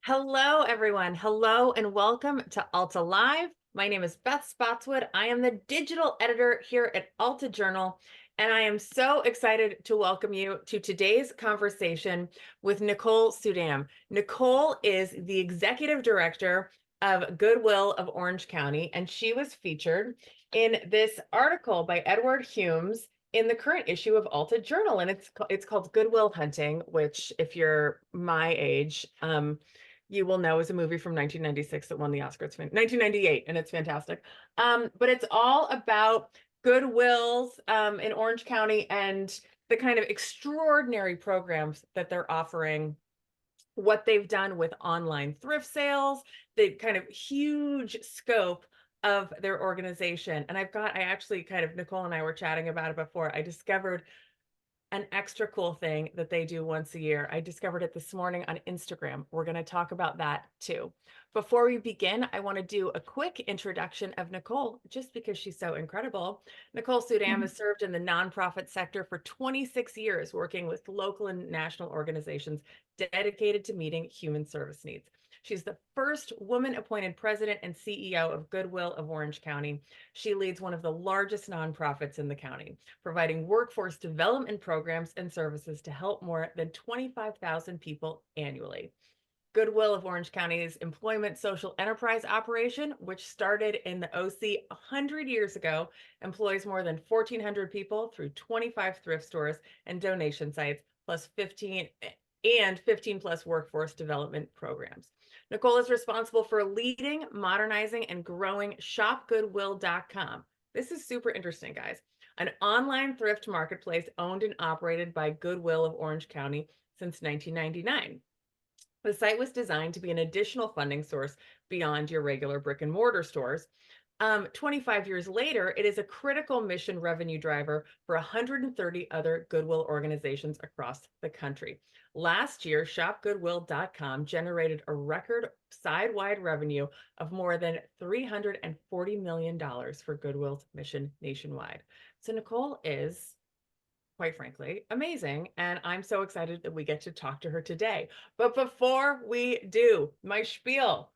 Hello, everyone. Hello, and welcome to Alta Live. My name is Beth Spotswood. I am the digital editor here at Alta Journal, and I am so excited to welcome you to today's conversation with Nicole Sudam. Nicole is the executive director of Goodwill of Orange County, and she was featured in this article by Edward Humes in the current issue of Alta Journal, and it's called Goodwill Hunting, which, if you're my age, you will know is a movie from 1996 that won the Oscars, 1998, and it's fantastic. But it's all about Goodwills in Orange County and the kind of extraordinary programs that they're offering, what they've done with online thrift sales, the kind of huge scope of their organization. And I actually Nicole and I were chatting about it before. I discovered an extra cool thing that they do once a year. I discovered it this morning on Instagram. We're going to talk about that too. Before we begin, I want to do a quick introduction of Nicole, just because she's so incredible. Nicole Sudam has served in the nonprofit sector for 26 years, working with local and national organizations dedicated to meeting human service needs. She's the first woman-appointed president and CEO of Goodwill of Orange County. She leads one of the largest nonprofits in the county, providing workforce development programs and services to help more than 25,000 people annually. Goodwill of Orange County's employment social enterprise operation, which started in the OC 100 years ago, employs more than 1,400 people through 25 thrift stores and donation sites, plus 15 plus workforce development programs. Nicole is responsible for leading, modernizing, and growing shopgoodwill.com. This is super interesting, guys. An online thrift marketplace owned and operated by Goodwill of Orange County since 1999. The site was designed to be an additional funding source beyond your regular brick and mortar stores. 25 years later, it is a critical mission revenue driver for 130 other Goodwill organizations across the country. Last year, shopgoodwill.com generated a record side-wide revenue of more than $340 million for Goodwill's mission nationwide. So Nicole is, quite frankly, amazing. And I'm so excited that we get to talk to her today. But before we do, my spiel.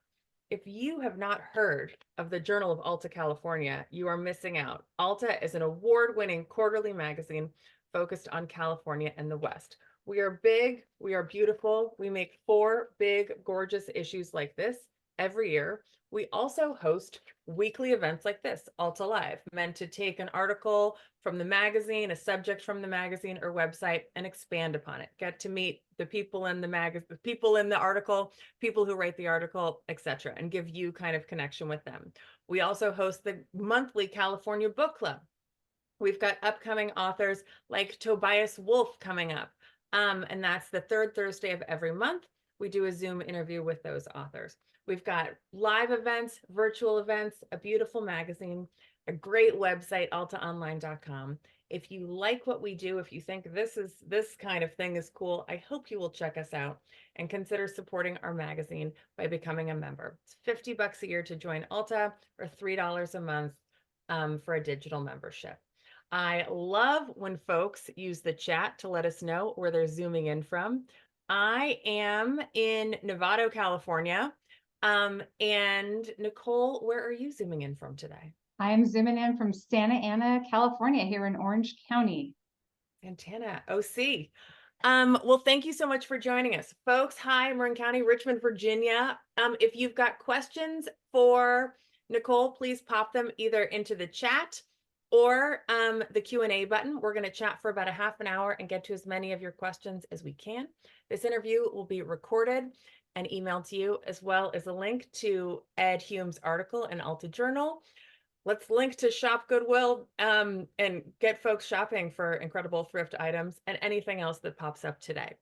If you have not heard of the Journal of Alta, California, you are missing out. Alta is an award-winning quarterly magazine focused on California and the West. We are big, we are beautiful. We make 4 big, gorgeous issues like this every year. We also host weekly events like this, Alta Live, meant to take an article from the magazine, a subject from the magazine or website, and expand upon it. Get to meet the people in the magazine, the people in the article, people who write the article, etc., and give you kind of connection with them. We also host the monthly California Book Club. We've got upcoming authors like Tobias Wolff coming up, and that's the 3rd Thursday of every month. We do a Zoom interview with those authors. We've got live events, virtual events, a beautiful magazine, a great website, altaonline.com. If you like what we do, if you think this kind of thing is cool, I hope you will check us out and consider supporting our magazine by becoming a member. It's $50 a year to join Alta, or $3 a month for a digital membership. I love when folks use the chat to let us know where they're zooming in from. I am in Novato, California. And Nicole, where are you zooming in from today? I'm zooming in from Santa Ana, California, here in Orange County. Santana, OC. Well, thank you so much for joining us. Folks, hi, Marin County, Richmond, Virginia. If you've got questions for Nicole, please pop them either into the chat or the Q&A button. We're going to chat for about a half an hour and get to as many of your questions as we can. This interview will be recorded and emailed to you, as well as a link to Ed Hume's article in Alta Journal. Let's link to Shop Goodwill and get folks shopping for incredible thrift items and anything else that pops up today.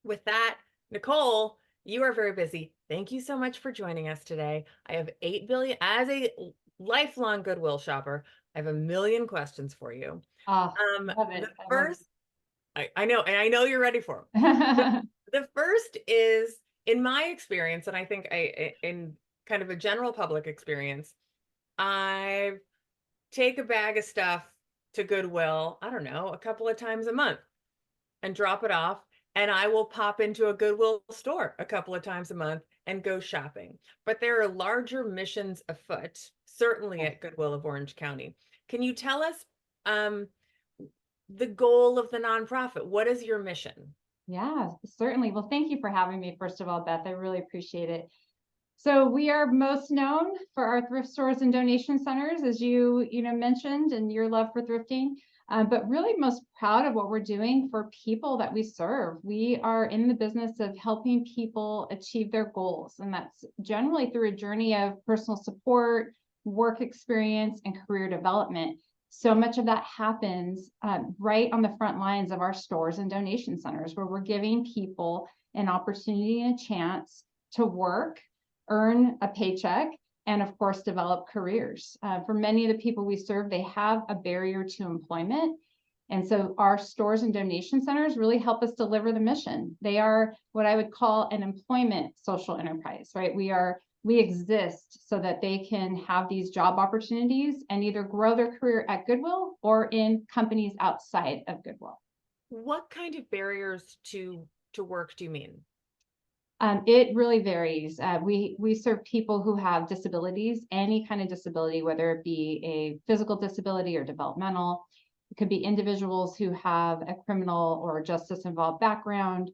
With that, Nicole, you are very busy. Thank you so much for joining us today. I have 8 billion, as a lifelong Goodwill shopper, I have a million questions for you. Oh, love it. The first, I know, and I know you're ready for them. The first is, in my experience, and I think in kind of a general public experience, I take a bag of stuff to Goodwill, I don't know, a couple of times a month and drop it off. and I will pop into a Goodwill store a couple of times a month and go shopping. But there are larger missions afoot, certainly at Goodwill of Orange County. Can you tell us um, the goal of the nonprofit? What is your mission? Yeah, certainly. Well, thank you for having me, first of all, Beth. I really appreciate it. So we are most known for our thrift stores and donation centers, as you mentioned, and your love for thrifting. But really most proud of what we're doing for people that we serve. We are in the business of helping people achieve their goals, and that's generally through a journey of personal support, work experience, and career development. So much of that happens right on the front lines of our stores and donation centers, where we're giving people an opportunity and a chance to work, earn a paycheck, and of course, develop careers. For many of the people we serve, they have a barrier to employment. And so our stores and donation centers really help us deliver the mission. They are what I would call an employment social enterprise, right? We exist so that they can have these job opportunities and either grow their career at Goodwill or in companies outside of Goodwill. What kind of barriers to work do you mean? It really varies. We serve people who have disabilities, any kind of disability, whether it be a physical disability or developmental. It could be individuals who have a criminal or justice involved background,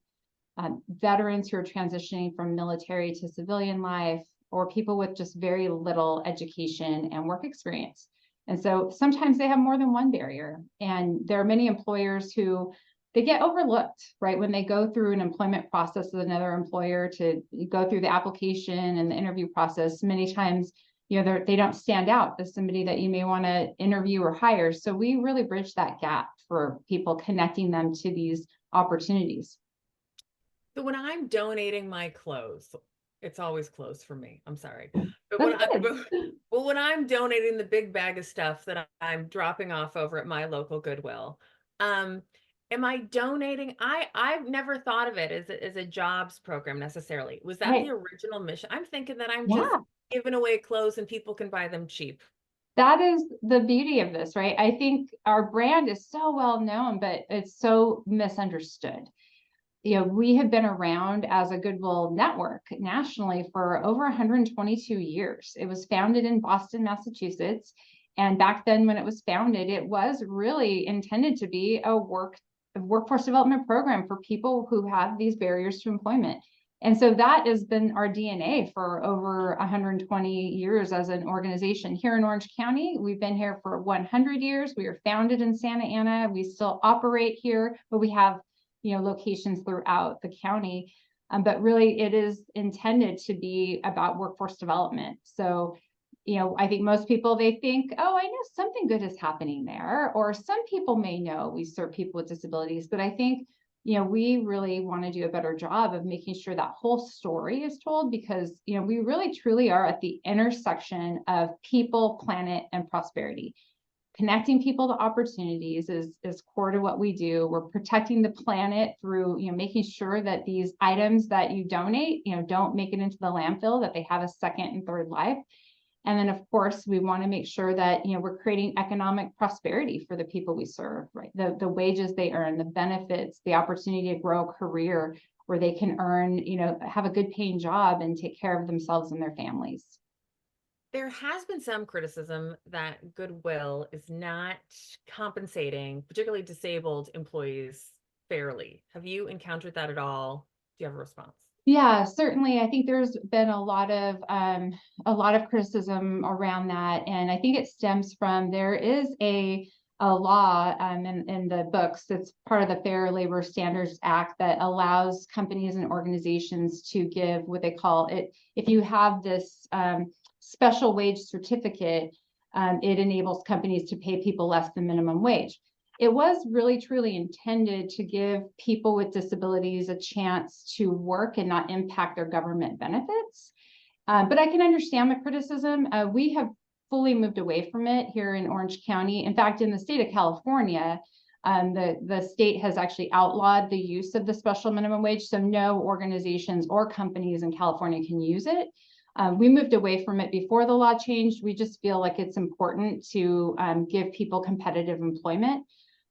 veterans who are transitioning from military to civilian life, or people with just very little education and work experience. And so sometimes they have more than one barrier. And there are many employers who they get overlooked, right? When they go through an employment process with another employer to go through the application and the interview process, many times, they don't stand out as somebody that you may want to interview or hire. So we really bridge that gap for people, connecting them to these opportunities. So when I'm donating my clothes, it's always clothes for me. I'm sorry. But That's when I good. but when I'm donating the big bag of stuff that I'm dropping off over at my local Goodwill, um, am I donating? I've never thought of it as a jobs program necessarily. Was that the Right. original mission? I'm thinking that I'm just Yeah. giving away clothes and people can buy them cheap. That is the beauty of this, right? I think our brand is so well known, but it's so misunderstood. We have been around as a Goodwill network nationally for over 122 years. It was founded in Boston, Massachusetts. And back then, when it was founded, it was really intended to be a workforce development program for people who have these barriers to employment. And so that has been our DNA for over 120 years as an organization. Here in Orange County, we've been here for 100 years. We were founded in Santa Ana. We still operate here, but we have locations throughout the county. But really, it is intended to be about workforce development. So, I think most people, they think, oh, I know something good is happening there, or some people may know we serve people with disabilities. But I think, we really want to do a better job of making sure that whole story is told, because, we really truly are at the intersection of people, planet, and prosperity. Connecting people to opportunities is core to what we do. We're protecting the planet through, making sure that these items that you donate, don't make it into the landfill, that they have a second and third life. And then, of course, we want to make sure that, we're creating economic prosperity for the people we serve, right? The wages they earn, the benefits, the opportunity to grow a career where they can earn, have a good paying job and take care of themselves and their families. There has been some criticism that Goodwill is not compensating particularly disabled employees fairly. Have you encountered that at all? Do you have a response? Yeah, certainly. I think there's been a lot of criticism around that, and I think it stems from there is a law in the books that's part of the Fair Labor Standards Act that allows companies and organizations to give what they call it. If you have this special wage certificate, it enables companies to pay people less than minimum wage. It was really truly intended to give people with disabilities a chance to work and not impact their government benefits. But I can understand the criticism. We have fully moved away from it here in Orange County. In fact, in the state of California, the state has actually outlawed the use of the special minimum wage. So no organizations or companies in California can use it. We moved away from it before the law changed. We just feel like it's important to give people competitive employment.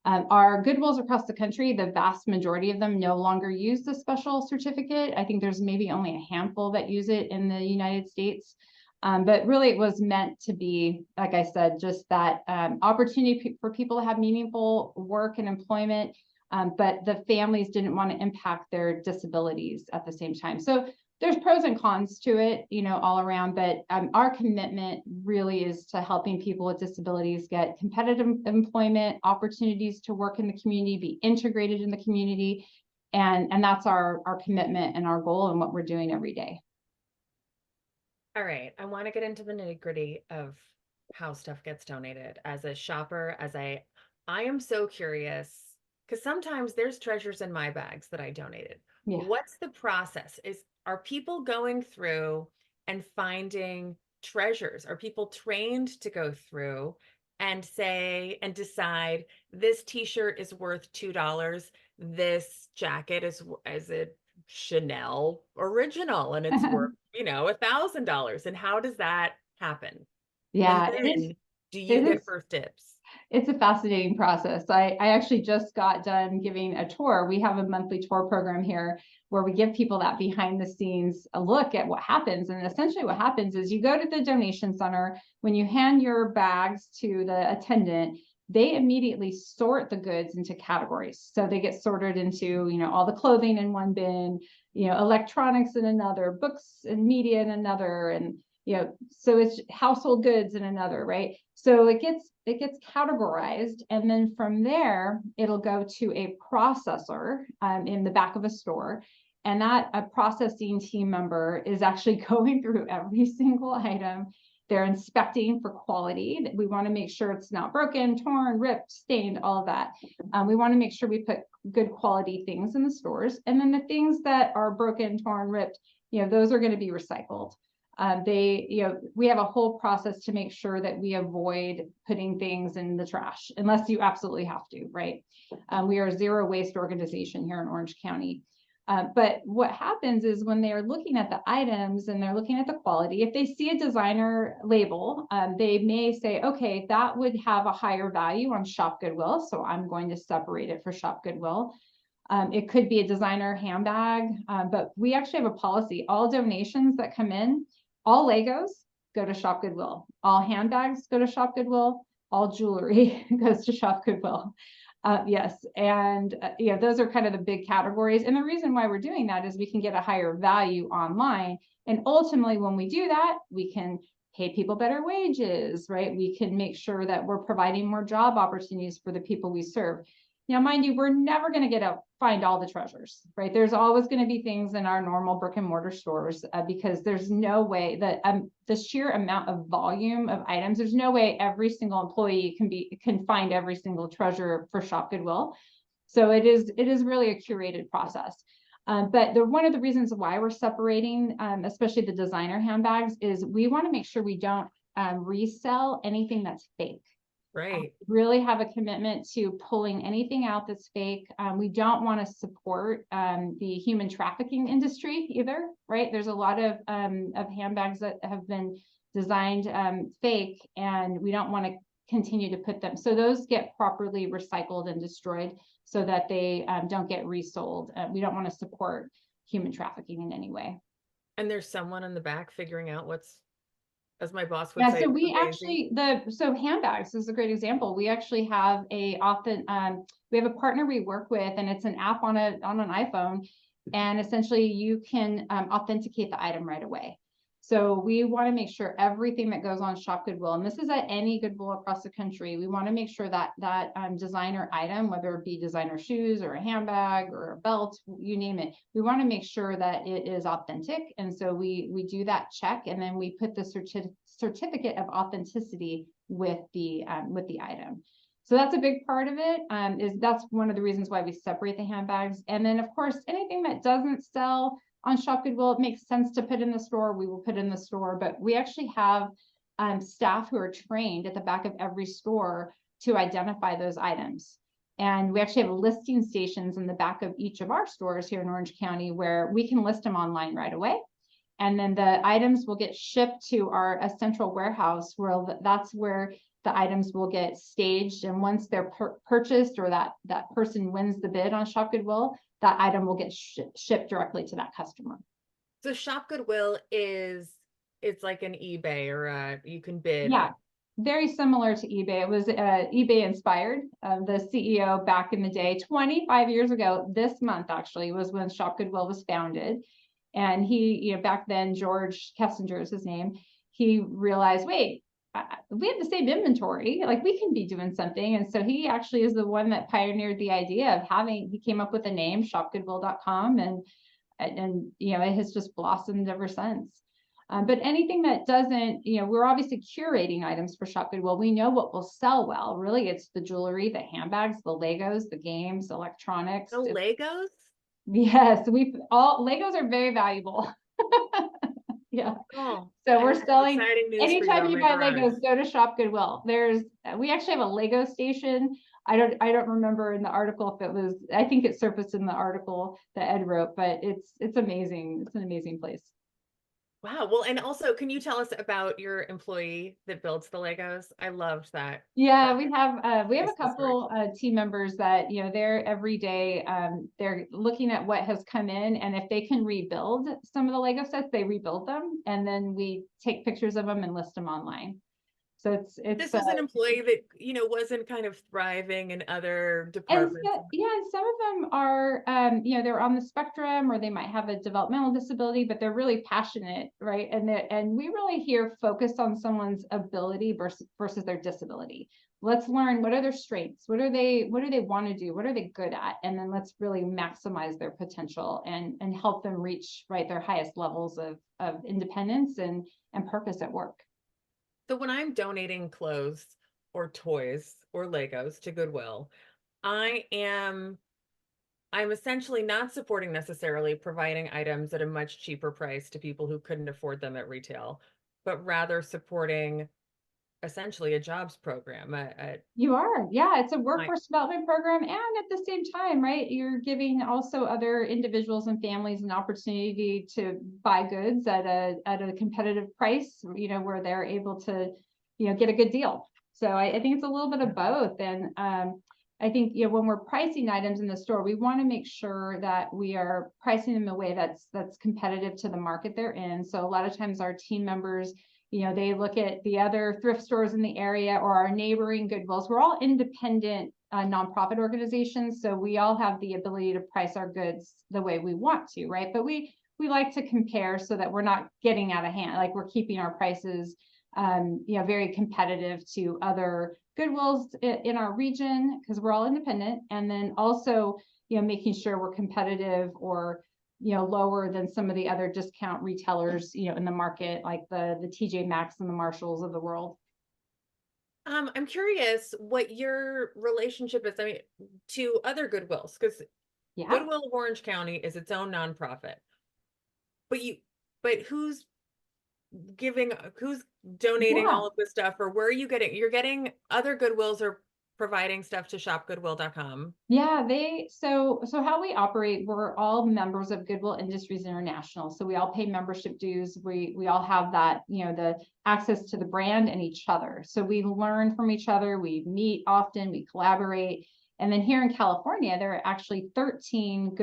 Our Goodwills across the country, the vast majority of them no longer use the special certificate. I think there's maybe only a handful that use it in the United States. But really it was meant to be, like I said, just that opportunity for people to have meaningful work and employment, but the families didn't want to impact their disabilities at the same time. So there's pros and cons to it, all around, but our commitment really is to helping people with disabilities get competitive employment, opportunities to work in the community, be integrated in the community. And that's our commitment and our goal and what we're doing every day. All right, I want to get into the nitty-gritty of how stuff gets donated. As a shopper, I am so curious because sometimes there's treasures in my bags that I donated. Yeah. What's the process? Are people going through and finding treasures? Are people trained to go through and say and decide this t-shirt is worth $2, this jacket is a Chanel original and it's worth, $1,000. And how does that happen? And Yeah, then do you it get is. first dibs? It's a fascinating process. I actually just got done giving a tour. We have a monthly tour program here where we give people that behind the scenes a look at what happens. And essentially what happens is you go to the donation center, when you hand your bags to the attendant, they immediately sort the goods into categories. So they get sorted into, all the clothing in one bin, electronics in another, books and media in another, and so it's household goods in another, right? So it gets categorized, and then from there it'll go to a processor in the back of a store, and that a processing team member is actually going through every single item. They're inspecting for quality. We want to make sure it's not broken, torn, ripped, stained, all of that. We want to make sure we put good quality things in the stores, and then the things that are broken, torn, ripped, those are going to be recycled. We have a whole process to make sure that we avoid putting things in the trash unless you absolutely have to, right? We are a zero waste organization here in Orange County. But what happens is when they are looking at the items and they're looking at the quality, if they see a designer label, they may say, okay, that would have a higher value on Shop Goodwill, so I'm going to separate it for Shop Goodwill. It could be a designer handbag, but we actually have a policy. All donations that come in, all Legos go to Shop Goodwill. All handbags go to Shop Goodwill. All jewelry goes to Shop Goodwill. Yes, and those are kind of the big categories. And the reason why we're doing that is we can get a higher value online. And ultimately, when we do that, we can pay people better wages, right? We can make sure that we're providing more job opportunities for the people we serve. Now, mind you, we're never going to find all the treasures, right? There's always going to be things in our normal brick and mortar stores because there's no way that the sheer amount of volume of items, there's no way every single employee can find every single treasure for Shop Goodwill. So it is really a curated process. But one of the reasons why we're separating, especially the designer handbags, is we want to make sure we don't resell anything that's fake. Right. Really have a commitment to pulling anything out that's fake. We don't want to support the human trafficking industry either, right? There's a lot of handbags that have been designed fake, and we don't want to continue to put them. So those get properly recycled and destroyed so that they don't get resold. We don't want to support human trafficking in any way. And there's someone in the back figuring out what's, as my boss would Yeah, say, so we amazing. handbags is a great example. We actually have we have a partner we work with, and it's an app on an iPhone, and essentially you can authenticate the item right away. So we want to make sure everything that goes on Shop Goodwill, and this is at any Goodwill across the country, we want to make sure that designer item, whether it be designer shoes or a handbag or a belt, you name it, we want to make sure that it is authentic. And so we do that check, and then we put the certificate of authenticity with the item. So that's a big part of it. That's one of the reasons why we separate the handbags. And then of course, anything that doesn't sell on Shop Goodwill, it makes sense to put in the store, we will put in the store. But we actually have staff who are trained at the back of every store to identify those items. And we actually have listing stations in the back of each of our stores here in Orange County where we can list them online right away. And then the items will get shipped to a central warehouse where that's where the items will get staged. And once they're purchased, or that person wins the bid on Shop Goodwill, that item will get shipped directly to that customer. So Shop Goodwill it's like an eBay, or you can bid. Yeah, very similar to eBay. It was eBay inspired. The CEO back in the day, 25 years ago, this month actually, was when Shop Goodwill was founded. And he, back then, George Kessinger is his name. He realized, wait, we have the same inventory, like we can be doing something. And so he actually is the one that pioneered the idea of he came up with a name, shopgoodwill.com, and it has just blossomed ever since. But anything that doesn't, we're obviously curating items for Shop Goodwill. We know what will sell well. Really, it's the jewelry, the handbags, the Legos, the games, electronics. The Legos? Yes, Legos are very valuable. Yeah. Oh, So I we're have selling, exciting news for you anytime on you my buy garage. Legos, go to Shop Goodwill. We actually have a Lego station. I don't remember in the article if it was, I think it surfaced in the article that Ed wrote, but it's amazing. It's an amazing place. Wow. Well, and also, can you tell us about your employee that builds the Legos? I loved that. Yeah, That we have piece a of the story. couple team members that they're every day they're looking at what has come in, and if they can rebuild some of the Lego sets, they rebuild them, and then we take pictures of them and list them online. So it's This was an employee that, wasn't kind of thriving in other and departments. so, yeah, and some of them are they're on the spectrum, or they might have a developmental disability, but they're really passionate, right? And we really here focus on someone's ability versus their disability. Let's learn, what are their strengths, what do they want to do, what are they good at, and then let's really maximize their potential and help them reach, right, their highest levels of independence and purpose at work. So when I'm donating clothes or toys or Legos to Goodwill, I am I'm essentially not supporting necessarily providing items at a much cheaper price to people who couldn't afford them at retail, but rather supporting essentially a jobs program. You are, yeah, it's a My, workforce development program. And at the same time, right, you're giving also other individuals and families an opportunity to buy goods at a competitive price, where they're able to, get a good deal. So I think it's a little bit of both. And I think, when we're pricing items in the store, we want to make sure that we are pricing them in a way that's competitive to the market they're in. So a lot of times our team members, they look at the other thrift stores in the area or our neighboring Goodwills. We're all independent nonprofit organizations, so we all have the ability to price our goods the way we want to, right? But we like to compare so that we're not getting out of hand, like we're keeping our prices very competitive to other Goodwills in our region, because we're all independent. And then also, making sure we're competitive or lower than some of the other discount retailers, in the market, like the TJ Maxx and the Marshalls of the world. I'm curious what your relationship is, I mean, to other Goodwills, because Yeah. Goodwill of Orange County is its own nonprofit. But but who's donating Yeah. all of this stuff, or where are you getting? You're getting other Goodwills are providing stuff to shopgoodwill.com. Yeah, so how we operate, we're all members of Goodwill Industries International. So we all pay membership dues. We all have that, the access to the brand and each other. So we learn from each other, we meet often, we collaborate. And then here in California, there are actually 13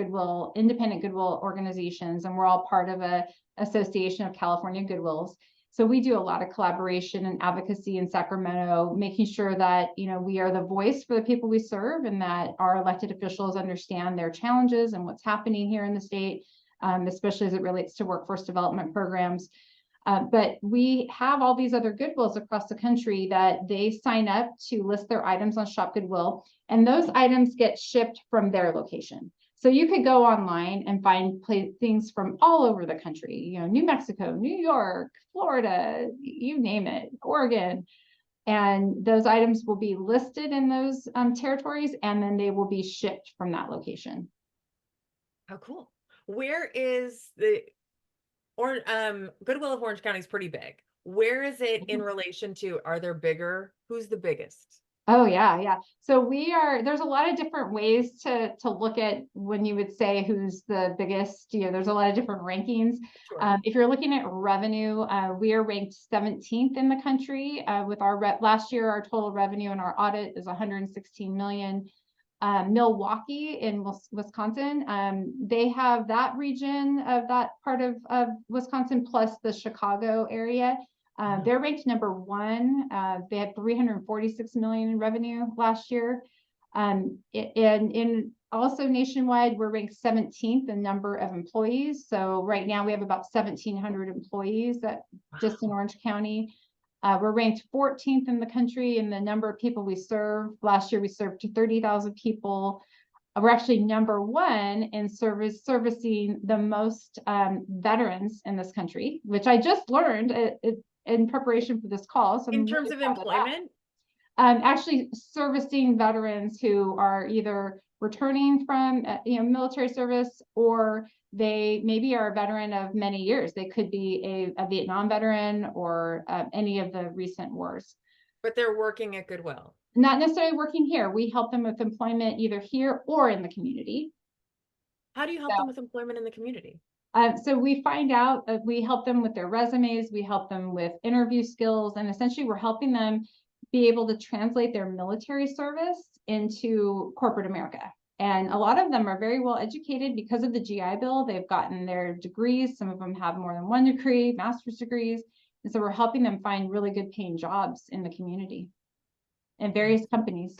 independent Goodwill organizations, and we're all part of a Association of California Goodwills. So we do a lot of collaboration and advocacy in Sacramento, making sure that, we are the voice for the people we serve, and that our elected officials understand their challenges and what's happening here in the state, especially as it relates to workforce development programs. But we have all these other Goodwills across the country that they sign up to list their items on Shop Goodwill, and those items get shipped from their location. So you could go online and find things from all over the country, New Mexico, New York, Florida, you name it, Oregon. And those items will be listed in those territories, and then they will be shipped from that location. How cool. Where is Goodwill of Orange County is pretty big. Where is it in relation to, are there bigger? Who's the biggest? Oh yeah, yeah. So there's a lot of different ways to look at when you would say who's the biggest, there's a lot of different rankings. Sure. If you're looking at revenue, we are ranked 17th in the country, with last year, our total revenue in our audit is 116 million. Milwaukee in Wisconsin, they have that region of that part of Wisconsin plus the Chicago area. They're ranked number one. They had 346 million in revenue last year. And in also nationwide, we're ranked 17th in number of employees. So right now we have about 1,700 employees just in Orange County. We're ranked 14th in the country in the number of people we serve. Last year we served 30,000 people. We're actually number one in servicing the most veterans in this country, which I just learned in preparation for this call. So In I'm terms really of proud of that. employment, Actually servicing veterans who are either returning from military service, or they maybe are a veteran of many years. They could be a Vietnam veteran or any of the recent wars. but they're working at Goodwill. Not necessarily working here. We help them with employment either here or in the community. How do you help them with employment in the community? So we find out that we help them with their resumes, we help them with interview skills, and essentially we're helping them be able to translate their military service into corporate America. And a lot of them are very well educated because of the GI Bill. They've gotten their degrees. Some of them have more than one degree, master's degrees. And so we're helping them find really good paying jobs in the community and various companies.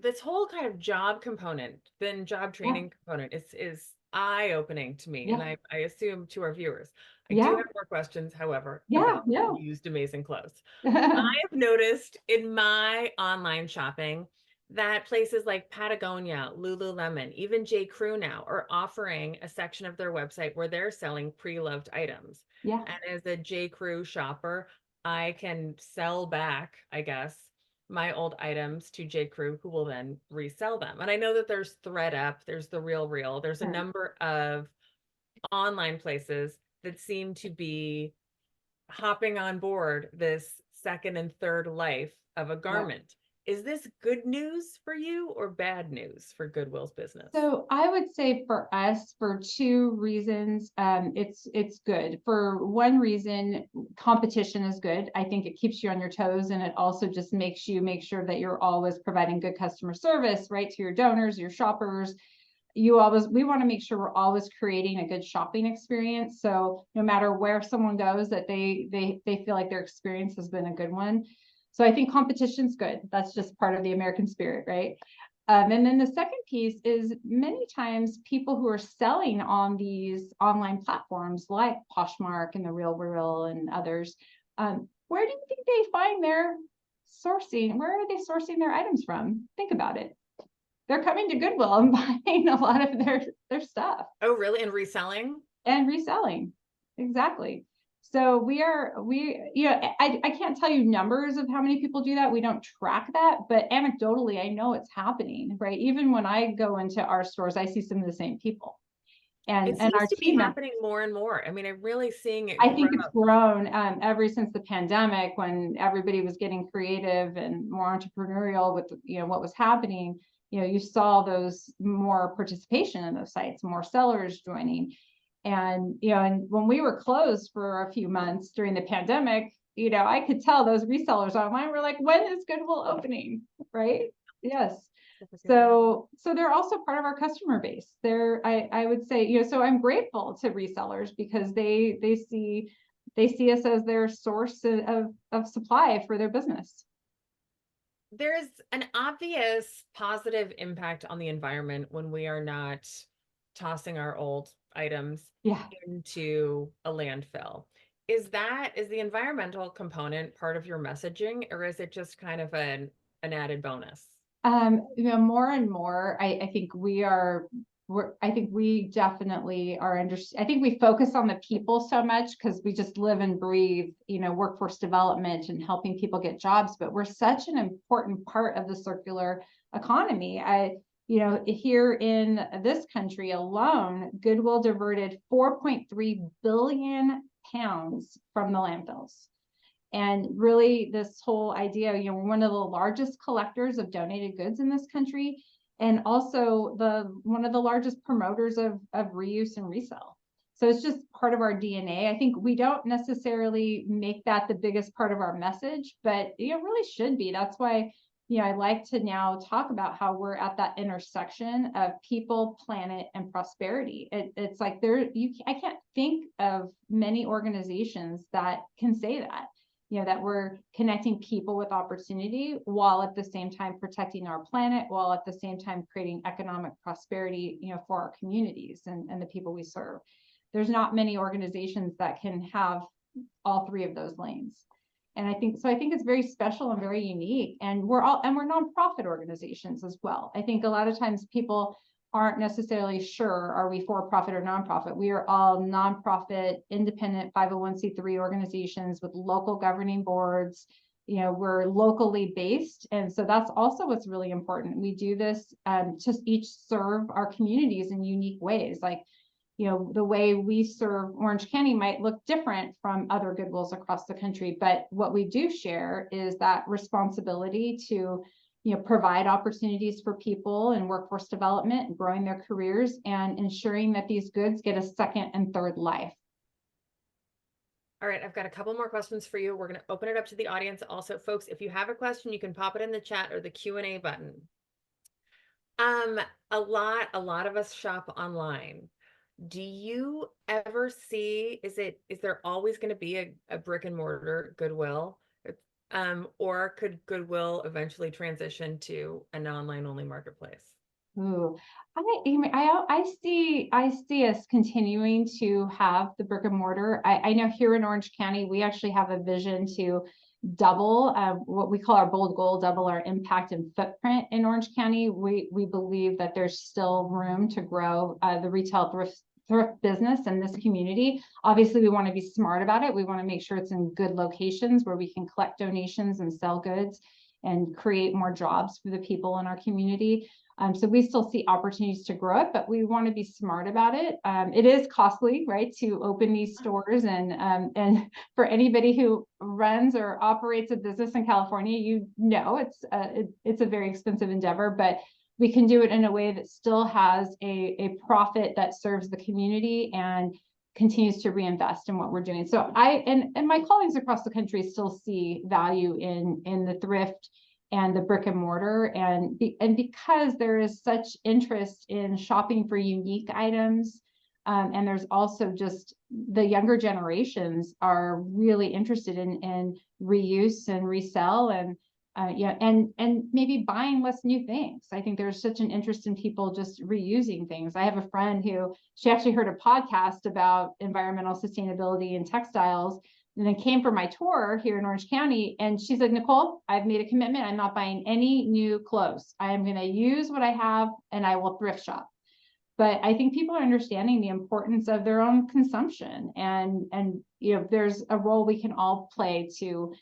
This whole kind of job component, then job Yeah, training component is eye-opening to me, and yeah, I assume to our viewers. I do yeah, have more questions, however, yeah, about yeah. used amazing clothes. I have noticed in my online shopping that places like Patagonia, Lululemon, even J. Crew now are offering a section of their website where they're selling pre-loved items. Yeah. And as a J. Crew shopper, I can sell back, I guess, my old items to J. Crew, who will then resell them. And I know that there's ThreadUp, there's The Real Real, there's a Sure. number of online places that seem to be hopping on board this second and third life of a Yeah. garment. Is this good news for you or bad news for Goodwill's business? So I would say for us, for two reasons, it's good. For one reason, competition is good. I think it keeps you on your toes, and it also just makes you make sure that you're always providing good customer service, right, to your donors, your shoppers. We want to make sure we're always creating a good shopping experience. So no matter where someone goes, that they feel like their experience has been a good one. So I think competition's good. That's just part of the American spirit, right? And then the second piece is many times people who are selling on these online platforms like Poshmark and The Real Real and others, where do you think they find their sourcing? Where are they sourcing their items from? Think about it. They're coming to Goodwill and buying a lot of their stuff Oh, really? And reselling? and reselling. Exactly. So I can't tell you numbers of how many people do that. We don't track that, but anecdotally, I know it's happening, right? Even when I go into our stores, I see some of the same people It and seems our to be team members. happening more and more. I mean, I'm really seeing it I grow. think it's grown ever since the pandemic, when everybody was getting creative and more entrepreneurial with what was happening. You saw those more participation in those sites, more sellers joining. And when we were closed for a few months during the pandemic, I could tell those resellers online were like, when is Goodwill opening? Right? Yes. So they're also part of our customer base. I would say, so I'm grateful to resellers because they see us as their source of supply for their business. There's an obvious positive impact on the environment when we are not tossing our old items Yeah. into a landfill. Is the environmental component part of your messaging, or is it just kind of an added bonus? More and more, I think I think we definitely are I think we focus on the people so much because we just live and breathe, workforce development and helping people get jobs, but we're such an important part of the circular economy. Here in this country alone, Goodwill diverted 4.3 billion pounds from the landfills. And really this whole idea, we're one of the largest collectors of donated goods in this country, and also one of the largest promoters of reuse and resell. So it's just part of our DNA. I think we don't necessarily make that the biggest part of our message, but it really should be. That's why, I like to now talk about how we're at that intersection of people, planet, and prosperity. It's like I can't think of many organizations that can say that. That we're connecting people with opportunity while at the same time protecting our planet, while at the same time creating economic prosperity, for our communities and the people we serve. There's not many organizations that can have all three of those lanes. And I think it's very special and very unique. And we're nonprofit organizations as well. I think a lot of times people aren't necessarily sure, are we for profit or nonprofit? We are all nonprofit, independent 501c3 organizations with local governing boards. We're locally based. And so that's also what's really important. We do this to each serve our communities in unique ways. Like, the way we serve Orange County might look different from other Goodwills across the country. But what we do share is that responsibility to provide opportunities for people in workforce development and growing their careers and ensuring that these goods get a second and third life. All right, I've got a couple more questions for you. We're going to open it up to the audience. Also, folks, if you have a question, you can pop it in the chat or the Q&A button. A lot of us shop online. Do you ever see, is there always going to be a brick and mortar Goodwill? Or could Goodwill eventually transition to an online only marketplace? Ooh, I see us continuing to have the brick and mortar. I know here in Orange County, we actually have a vision to double what we call our bold goal, double our impact and footprint in Orange County. We believe that there's still room to grow the retail thrift business in this community. Obviously, we want to be smart about it. We want to make sure it's in good locations where we can collect donations and sell goods and create more jobs for the people in our community. So we still see opportunities to grow it, but we want to be smart about it. It is costly, right, to open these stores, and for anybody who runs or operates a business in California, it's a very expensive endeavor, but we can do it in a way that still has a profit that serves the community and continues to reinvest in what we're doing. So and my colleagues across the country still see value in the thrift and the brick and mortar, and because there is such interest in shopping for unique items, and there's also just the younger generations are really interested in reuse and resell and and maybe buying less new things. I think there's such an interest in people just reusing things. I have a friend who, she actually heard a podcast about environmental sustainability in textiles, and then came for my tour here in Orange County. And she's like, Nicole, I've made a commitment. I'm not buying any new clothes. I am going to use what I have and I will thrift shop. But I think people are understanding the importance of their own consumption. And there's a role we can all play to,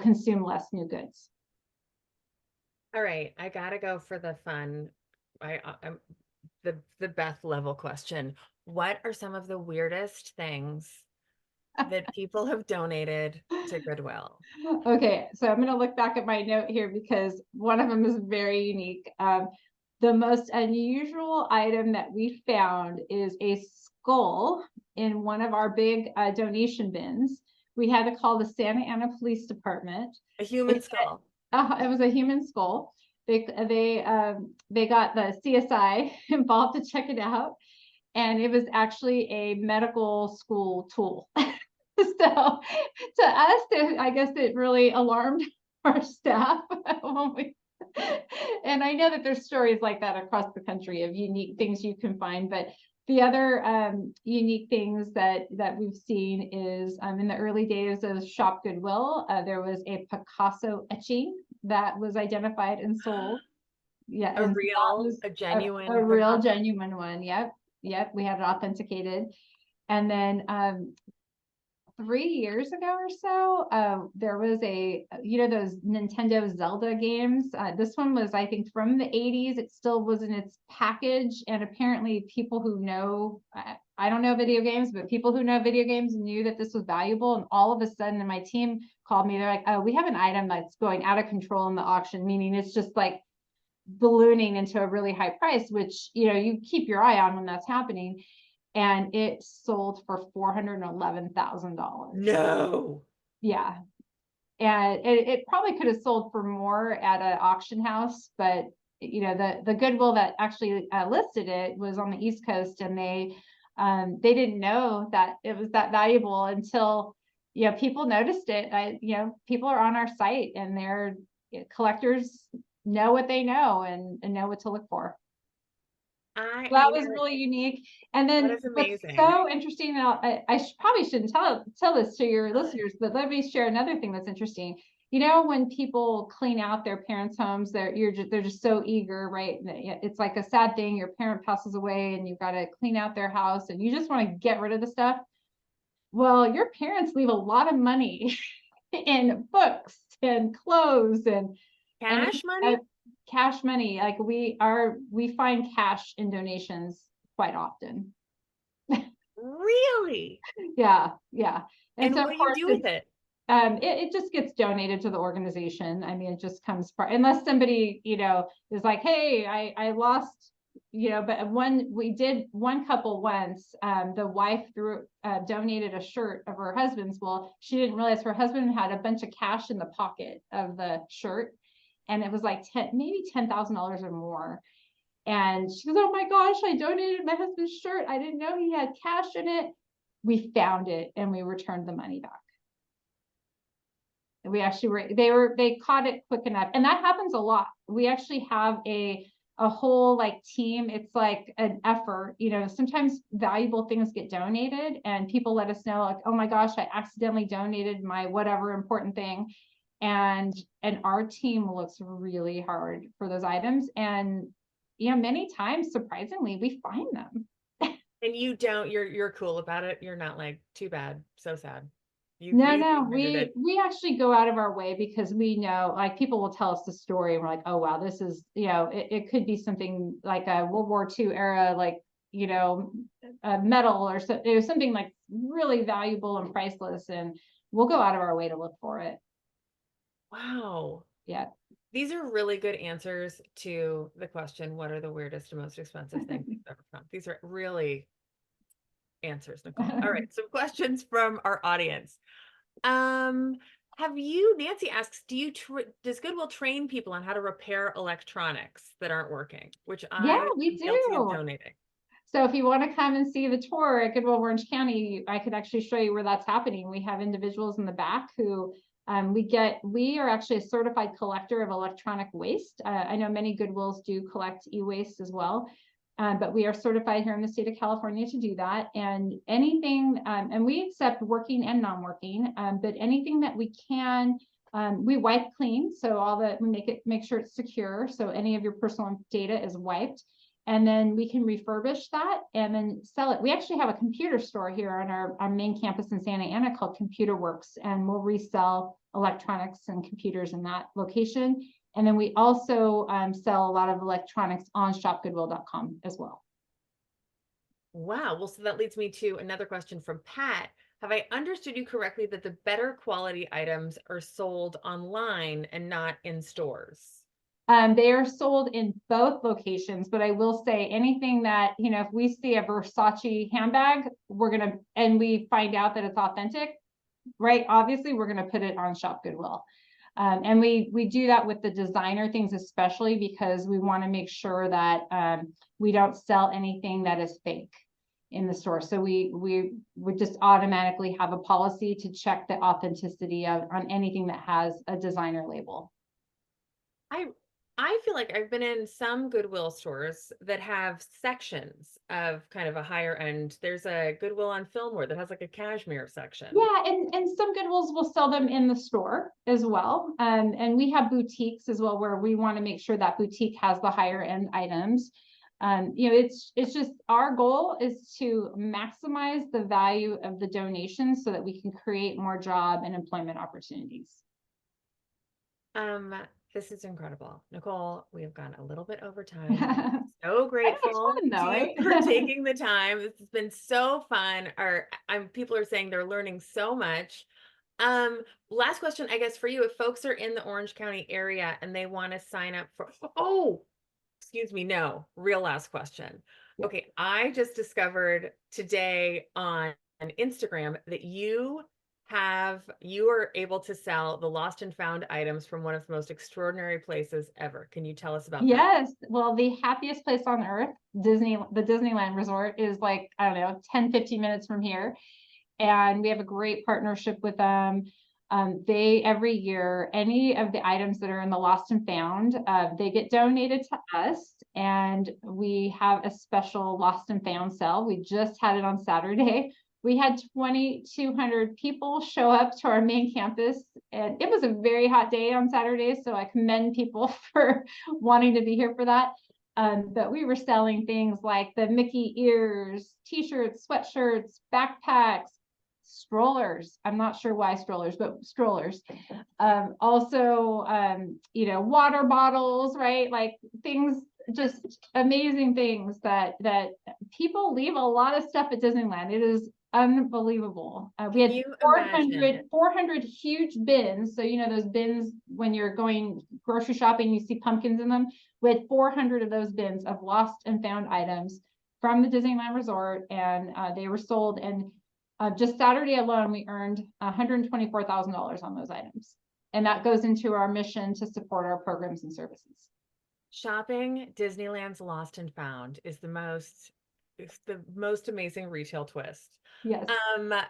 consume less new goods. All right, I gotta go for the fun. I'm the Beth level question. What are some of the weirdest things that people have donated to Goodwill? Okay, so I'm going to look back at my note here because one of them is very unique. The most unusual item that we found is a skull in one of our big donation bins. We had to call the Santa Ana Police Department. A human skull. It was a human skull. They got the CSI involved to check it out, and it was actually a medical school tool. So to us, I guess it really alarmed our staff and I know that there's stories like that across the country of unique things you can find, but the other unique things that we've seen is in the early days of Shop Goodwill, there was a Picasso etching that was identified and sold. Yeah, a genuine, a real genuine one. Yep. We had it authenticated. And then 3 years ago or so, there was those Nintendo Zelda games. This one was, I think, from the 80s. It still was in its package. And apparently people who know, I don't know video games, but people who know video games knew that this was valuable. And all of a sudden, my team called me. They're like, oh, we have an item that's going out of control in the auction, meaning it's just like ballooning into a really high price, which, you keep your eye on when that's happening. And it sold for $411,000. No. Yeah. And it probably could have sold for more at an auction house, but the Goodwill that actually listed it was on the East Coast, and they didn't know that it was that valuable until people noticed it. People are on our site, and they're collectors know what they know and know what to look for. That was really unique. And That then is what's amazing. so interesting, and probably shouldn't tell this to your listeners, but let me share another thing that's interesting. When people clean out their parents' homes, they're just so eager, right? It's like a sad thing. Your parent passes away and you've got to clean out their house and you just want to get rid of the stuff. Well, your parents leave a lot of money in books and clothes and Cash money? Cash money. Like we find cash in donations quite often. Really? Yeah. And so what of do you course do with it? it just gets donated to the organization. I mean, it just comes unless somebody, is like, hey, I lost, but we did one couple once, the wife donated a shirt of her husband's. Well, she didn't realize her husband had a bunch of cash in the pocket of the shirt. And it was like maybe $10,000 or more. And she goes, oh my gosh, I donated my husband's shirt. I didn't know he had cash in it. We found it and we returned the money back. We actually they caught it quick enough. And that happens a lot. We actually have a whole team. It's like an effort. Sometimes valuable things get donated and people let us know, like, oh my gosh, I accidentally donated my whatever important thing. And our team looks really hard for those items. And many times, surprisingly, we find them. And you're cool about it. You're not like, too bad, so sad. No, we actually go out of our way because we know, like, people will tell us the story and we're like, oh wow, this is, it could be something like a World War II era, like, a metal or so, it was something like really valuable and priceless, and we'll go out of our way to look for it. Wow. Yeah. These are really good answers to the question, what are the weirdest and most expensive things you've ever found? These are really answers, Nicole. All right, some questions from our audience. Nancy asks, does Goodwill train people on how to repair electronics that aren't working? Which we guilty of do. donating. So if you want to come and see the tour at Goodwill Orange County, I could actually show you where that's happening. We have individuals in the back who we are actually a certified collector of electronic waste. I know many Goodwills do collect e-waste as well. But we are certified here in the state of California to do that. And anything, and we accept working and non-working, but anything that we can, we wipe clean. So we make sure it's secure. So any of your personal data is wiped. And then we can refurbish that and then sell it. We actually have a computer store here on our main campus in Santa Ana called Computer Works, and we'll resell electronics and computers in that location. And then we also sell a lot of electronics on shopgoodwill.com as well. Wow. Well, so that leads me to another question from Pat. Have I understood you correctly that the better quality items are sold online and not in stores? They are sold in both locations, but I will say anything that, if we see a Versace handbag, and we find out that it's authentic, right? Obviously, we're going to put it on Shop Goodwill. And we do that with the designer things, especially because we want to make sure that we don't sell anything that is fake in the store. So we would just automatically have a policy to check the authenticity on anything that has a designer label. I feel like I've been in some Goodwill stores that have sections of kind of a higher end. There's a Goodwill on Fillmore that has like a cashmere section. Yeah, and some Goodwills will sell them in the store as well. And we have boutiques as well, where we want to make sure that boutique has the higher end items. It's just our goal is to maximize the value of the donations so that we can create more job and employment opportunities. Um, this is incredible. Nicole, we have gone a little bit over time. I'm so I know it's grateful fun to though, you right? for taking the time. This has been so fun. People are saying they're learning so much. Last question, I guess, for you. If folks are in the Orange County area and they want to sign up for, oh, excuse me, no, real last question. Yeah. Okay, I just discovered today on Instagram that you are able to sell the lost and found items from one of the most extraordinary places ever. Can you tell us about that? Yes. Well, the happiest place on earth, the Disneyland Resort, is like, I don't know, 10, 15 minutes from here. And we have a great partnership with them. They every year, any of the items that are in the lost and found, they get donated to us, and we have a special lost and found sale. We just had it on Saturday. We had 2,200 people show up to our main campus, and it was a very hot day on Saturday. So I commend people for wanting to be here for that. But we were selling things like the Mickey ears, t-shirts, sweatshirts, backpacks, strollers. I'm not sure why strollers, but strollers. Also, water bottles, right? Like things, just amazing things that people leave a lot of stuff at Disneyland. It is unbelievable. We Can had you 400, imagine? 400 huge bins. So, those bins when you're going grocery shopping, you see pumpkins in them. We had 400 of those bins of lost and found items from the Disneyland Resort, and they were sold. And just Saturday alone, we earned $124,000 on those items. And that goes into our mission to support our programs and services. Shopping Disneyland's Lost and Found is it's the most amazing retail twist. Yes.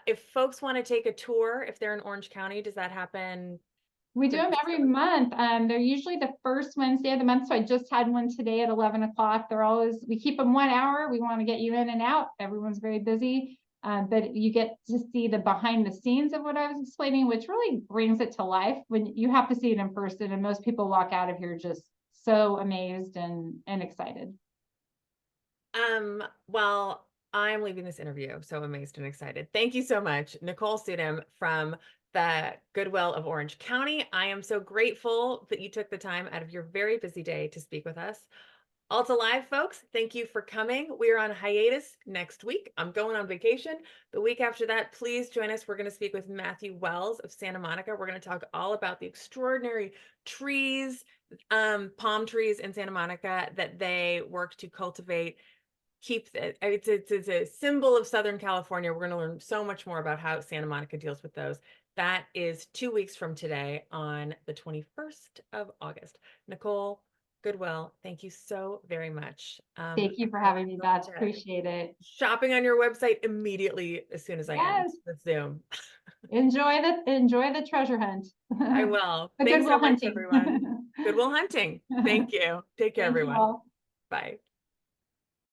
If folks want to take a tour, if they're in Orange County, does that happen? We do them every month. They're usually the first Wednesday of the month. So I just had one today at 11 o'clock. We keep them 1 hour. We want to get you in and out. Everyone's very busy. But you get to see the behind the scenes of what I was explaining, which really brings it to life when you have to see it in person. And most people walk out of here just so amazed and excited. Well, I'm leaving this interview so amazed and excited. Thank you so much, Nicole Studham from the Goodwill of Orange County. I am so grateful that you took the time out of your very busy day to speak with us. Alta Live, folks, thank you for coming. We're on hiatus next week. I'm going on vacation. The week after that, please join us. We're going to speak with Matthew Wells of Santa Monica. We're going to talk all about the extraordinary trees, palm trees in Santa Monica that they work to cultivate. It's a symbol of Southern California. We're going to learn so much more about how Santa Monica deals with those. That is 2 weeks from today on the 21st of August. Nicole, Goodwill, thank you so very much. Thank you for having me, Beth. Appreciate it. Shopping on your website immediately as soon as I end the Zoom. Enjoy the treasure hunt. I will. The Thanks so Goodwill much, hunting. everyone. Goodwill hunting. Thank you. Take care, Thank you everyone. all. Bye.